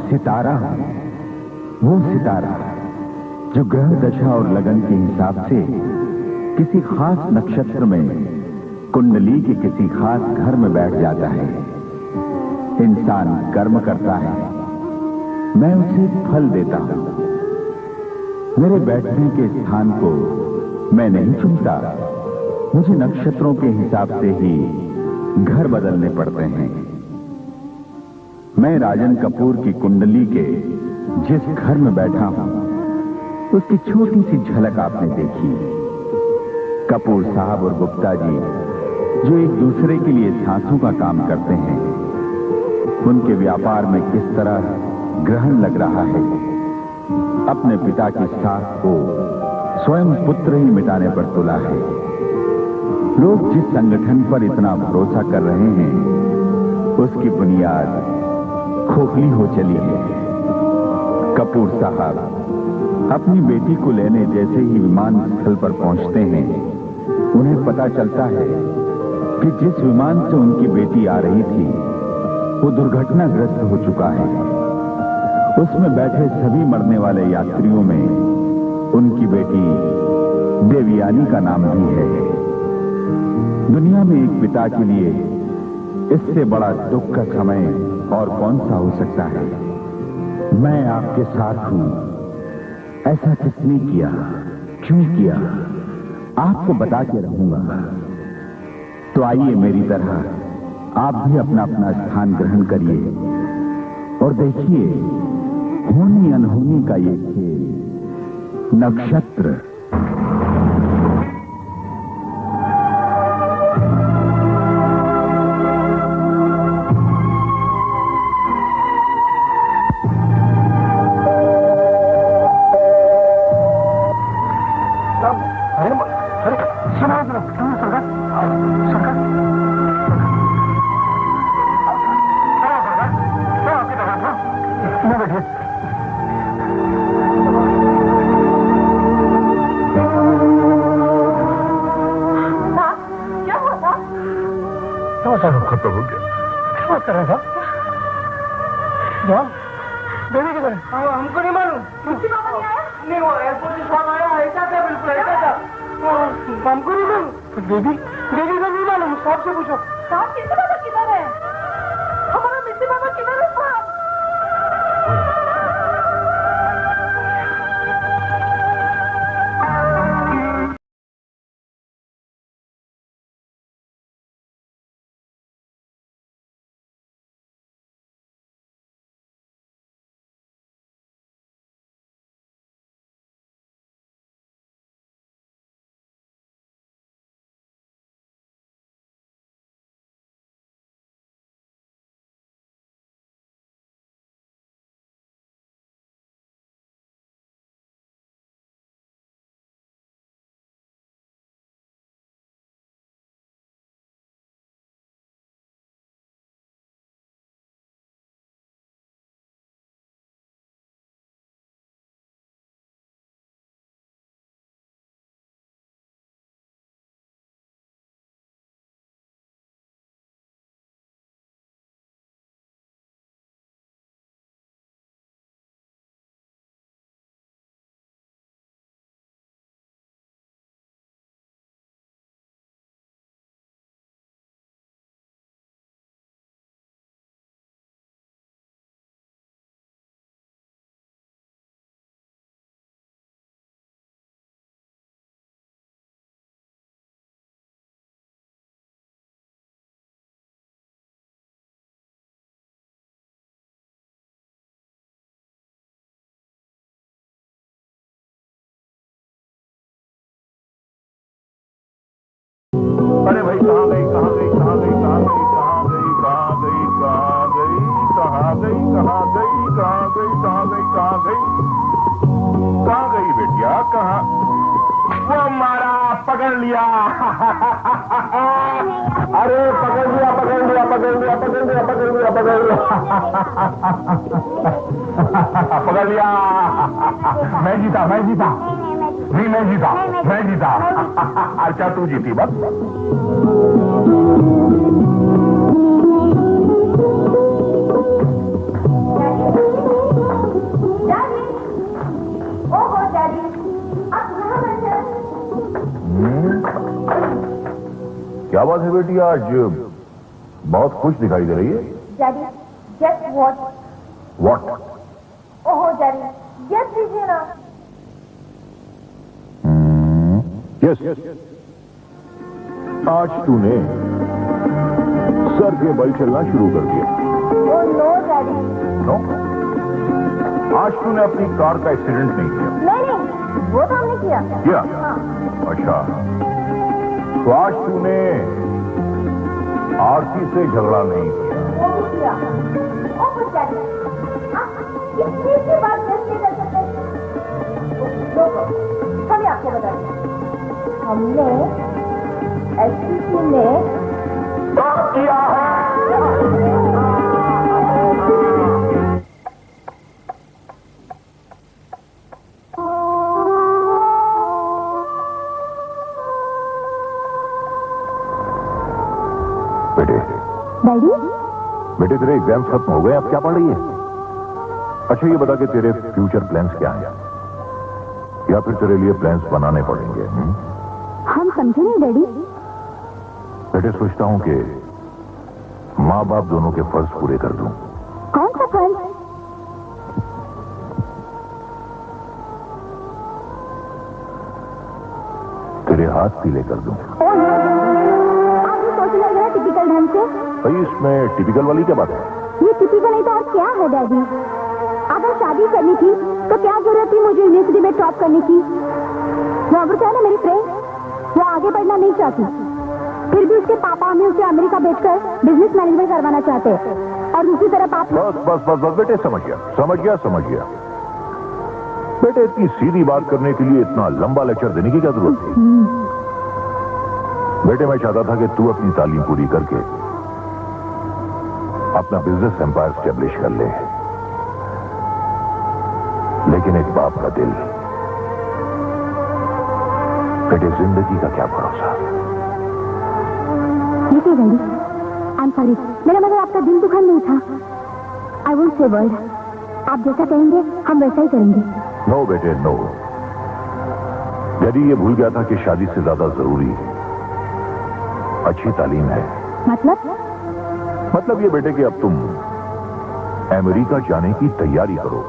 सितारा हूं, वो सितारा जो ग्रह दशा और लगन के हिसाब से किसी खास नक्षत्र में कुंडली के किसी खास घर में बैठ जाता है। इंसान कर्म करता है, मैं उसे फल देता हूं। मेरे बैठने के स्थान को मैं नहीं चुनता, मुझे नक्षत्रों के हिसाब से ही घर बदलने पड़ते हैं। मैं राजन कपूर की कुंडली के जिस घर में बैठा हूं, उसकी छोटी सी झलक आपने देखी। कपूर साहब और गुप्ता जी जो एक दूसरे के लिए सांसों का काम करते हैं, उनके व्यापार में किस तरह ग्रहण लग रहा है। अपने पिता की साख को स्वयं पुत्र ही मिटाने पर तुला है। लोग जिस संगठन पर इतना भरोसा कर रहे हैं, उसकी बुनियाद खोखली हो चली है। कपूर साहब अपनी बेटी को लेने जैसे ही विमान स्थल पर पहुंचते हैं, उन्हें पता चलता है कि जिस विमान से उनकी बेटी आ रही थी, वो दुर्घटनाग्रस्त हो चुका है। उसमें बैठे सभी मरने वाले यात्रियों में उनकी बेटी देवयानी का नाम भी है। दुनिया में एक पिता के लिए इससे बड़ा दुख का समय और कौन सा हो सकता है। मैं आपके साथ हूं। ऐसा किसने किया, क्यों किया, आपको बता के रहूंगा। तो आइए मेरी तरह आप भी अपना अपना स्थान ग्रहण करिए और देखिए होनी अनहोनी का ये खेल। नक्षत्र खत्म हो गया। क्या कर रहे साहब? बेबी किधर है? हमको नहीं मालूम। नहीं, वो एयरपोर्ट से साहब आया, ऐसा था, बिल्कुल ऐसा था। हमको नहीं मालूम। बेबी बेबी का नहीं मालूम, साहब से पूछो। साहब मिस्टर बाबा किधर है? हमारा मिस्टर बाबा किधर है साहब? अरे भाई कहाँ गई, कहाँ गई, कहाँ गई, कहाँ गई, कहाँ गई, कहाँ गई, कहाँ गई, कहाँ गई, कहाँ गई, कहाँ गई, कहाँ गई, कहाँ गई, कहाँ गई बेटिया, कहाँ? वो मारा, पकड़ लिया। अरे पकड़ लिया, पकड़ लिया, पकड़ लिया, पकड़ लिया, पकड़ लिया, पकड़ लिया, पकड़ लिया। मैं जीता, मैं जीता। नहीं, मैं जीता, मैं जीता। अच्छा तू जीती बस। क्या बात है बेटी, आज बहुत खुश दिखाई दे रही है। Daddy just what. व्हाट? ओहो डैडी जस्ट दीजिए ना। यस, आज तूने सर के बल चलना शुरू कर दिया। Oh no daddy. नो, आज तूने अपनी कार का एक्सीडेंट नहीं किया। नहीं वो तो हमने किया। किया? हाँ। अच्छा, तो आज तूने आरती से झगड़ा नहीं किया। वो भी किया। ओह कुछ डैडी आप कितनी सी बात कैसे कर सकते हैं? चलिए आपको बताते हैं। हमने एसपीसी में किया है। बेटे, डैडी बेटे तेरे एग्जाम्स खत्म हो गए, अब क्या पढ़ रही है? अच्छा ये बता कि तेरे फ्यूचर प्लान्स क्या हैं, या फिर तेरे लिए प्लान्स बनाने पड़ेंगे? हम समझे नहीं डैडी। बेटे सोचता हूं कि माँ बाप दोनों के फर्ज पूरे कर दूं। कौन सा फल? तेरे हाथ पीले कर दूं। आप ये सोचने लग रहे हैं टिपिकल ढंग से। भाई इसमें टिपिकल वाली क्या बात है? ये टिपिकल नहीं तो और क्या है डैडी? अगर शादी करनी थी तो क्या जरूरत थी मुझे यूनिवर्सिटी में टॉप करने की? वो अमृता है ना मेरी फ्रेंड, वो आगे बढ़ना नहीं चाहती, फिर भी उसके पापा हमें उसे अमेरिका भेजकर बिजनेस मैनेजमेंट करवाना चाहते हैं। और दूसरी तरफ आप बस बस बस बस बेटे, समझ गया। बेटे इतनी सीधी बात करने के लिए इतना लंबा लेक्चर देने की क्या जरूरत थी? बेटे मैं चाहता था कि तू अपनी तालीम पूरी करके अपना बिजनेस एम्पायर स्टेब्लिश कर ले, लेकिन एक बाप का दिल, बेटे जिंदगी का क्या भरोसा। देखिए डैडी, आई एम सॉरी, मेरा मतलब आपका दिल दुखा नहीं था। आई वोंट से वर्ड, आप जैसा कहेंगे हम वैसा ही करेंगे। नो बेटे नो, यदि ये भूल गया था कि शादी से ज्यादा जरूरी अच्छी तालीम है। मतलब ये बेटे कि अब तुम अमेरिका जाने की तैयारी करो।